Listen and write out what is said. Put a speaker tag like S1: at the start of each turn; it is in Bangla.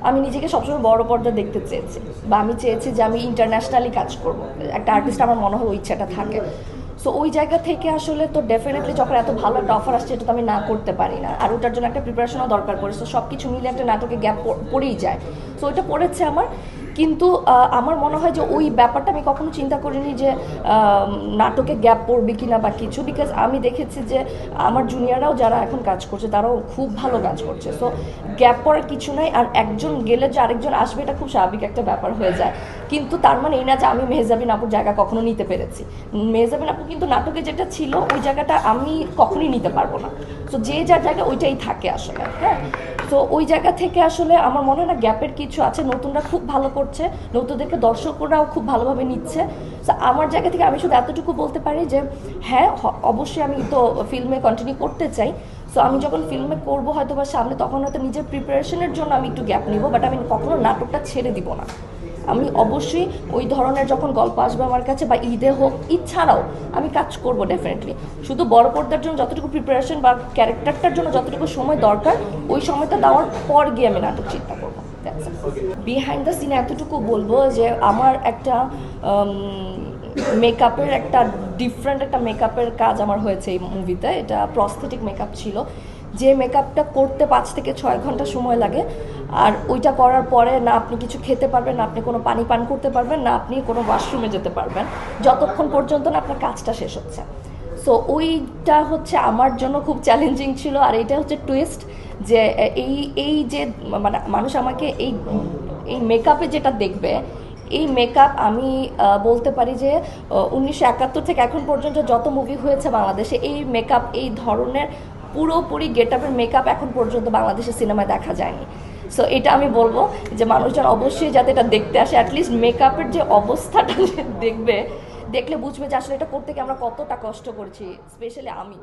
S1: আমি নিজেকে সবসময় বড় পর্দা দেখতে চেয়েছি, বা আমি চেয়েছি যে আমি ইন্টারন্যাশনালি কাজ করব। একটা আর্টিস্ট আমার মনে হয় ওই ইচ্ছাটা থাকে। সো ওই জায়গা থেকে আসলে তো ডেফিনেটলি যখন এত ভালো একটা অফার আসছে, এটা তো আমি না করতে পারি না, আর ওটার জন্য একটা প্রিপারেশনও দরকার পড়ে। সো সব কিছু মিলে একটা নাটকে গ্যাপ পড়েই যায়। সো ওইটা পড়েছে আমার। কিন্তু আমার মনে হয় যে ওই ব্যাপারটা আমি কখনো চিন্তা করিনি যে নাটকে গ্যাপ পড়বে কিনা বা কিছু, বিকজ আমি দেখেছি যে আমার জুনিয়ররাও যারা এখন কাজ করছে তারাও খুব ভালো কাজ করছে। সো গ্যাপ পড়ার কিছু নাই। আর একজন গেলে যে আরেকজন আসবে, এটা খুব স্বাভাবিক একটা ব্যাপার হয়ে যায়। কিন্তু তার মানে এই না যে আমি মেহজাবিন আপুর জায়গা কখনো নিতে পেরেছি। মেহজাবিন আপু কিন্তু নাটকে যেটা ছিল ওই জায়গাটা আমি কখনোই নিতে পারবো না। তো যে যার জায়গা ওইটাই থাকে আসলে, হ্যাঁ। তো ওই জায়গা থেকে আসলে আমার মনে হয় না গ্যাপের কিছু আছে। নতুনরা খুব ভালো করছে, নতুনদেরকে দর্শকরাও খুব ভালোভাবে নিচ্ছে। তো আমার জায়গা থেকে আমি শুধু এতটুকু বলতে পারি যে হ্যাঁ, অবশ্যই আমি তো ফিল্মে কন্টিনিউ করতে চাই। সো আমি যখন ফিল্মে করবো হয়তো বা সামনে, তখন হয়তো নিজের প্রিপারেশনের জন্য আমি একটু গ্যাপ নিব, বাট আমি কখনো নাটকটা ছেড়ে দিব না। আমি অবশ্যই ওই ধরনের যখন গল্প আসবে আমার কাছে, বা ঈদে হোক, ঈদ ছাড়াও আমি কাজ করব ডেফিনেটলি। শুধু বড় পর্দার জন্য যতটুকু প্রিপারেশন বা ক্যারেক্টারটার জন্য যতটুকু সময় দরকার, ওই সময়টা দেওয়ার পর গিয়ে আমি নাটক চিন্তা করবো। বিহাইন্ড দ্য সিনে এতটুকু বলবো যে আমার একটা মেকআপের একটা ডিফারেন্ট একটা মেকআপের কাজ আমার হয়েছে এই মুভিতে। এটা প্রস্থেটিক মেকআপ ছিল, যে মেকআপটা করতে 5 থেকে 6 ঘন্টা সময় লাগে। আর ওইটা করার পরে না আপনি কিছু খেতে পারবেন, না আপনি কোনো পানি পান করতে পারবেন, না আপনি কোনো ওয়াশরুমে যেতে পারবেন, যতক্ষণ পর্যন্ত না আপনার কাজটা শেষ হচ্ছে। সো ওইটা হচ্ছে আমার জন্য খুব চ্যালেঞ্জিং ছিল। আর এইটা হচ্ছে টুইস্ট, যে এই এই যে মানে মানুষ আমাকে এই এই মেকআপে যেটা দেখবে, এই মেকআপ আমি বলতে পারি যে 1971 থেকে এখন পর্যন্ত যত মুভি হয়েছে বাংলাদেশে, এই মেকআপ, এই ধরনের পুরোপুরি গেট আপের মেকআপ এখন পর্যন্ত বাংলাদেশের সিনেমায় দেখা যায়নি। সো এটা আমি বলবো যে মানুষজন অবশ্যই যাতে এটা দেখতে আসে, অ্যাটলিস্ট মেকআপের যে অবস্থাটা দেখবে, দেখলে বুঝবে যে আসলে এটা করতে গিয়ে আমরা কতটা কষ্ট করছি, স্পেশালি আমি।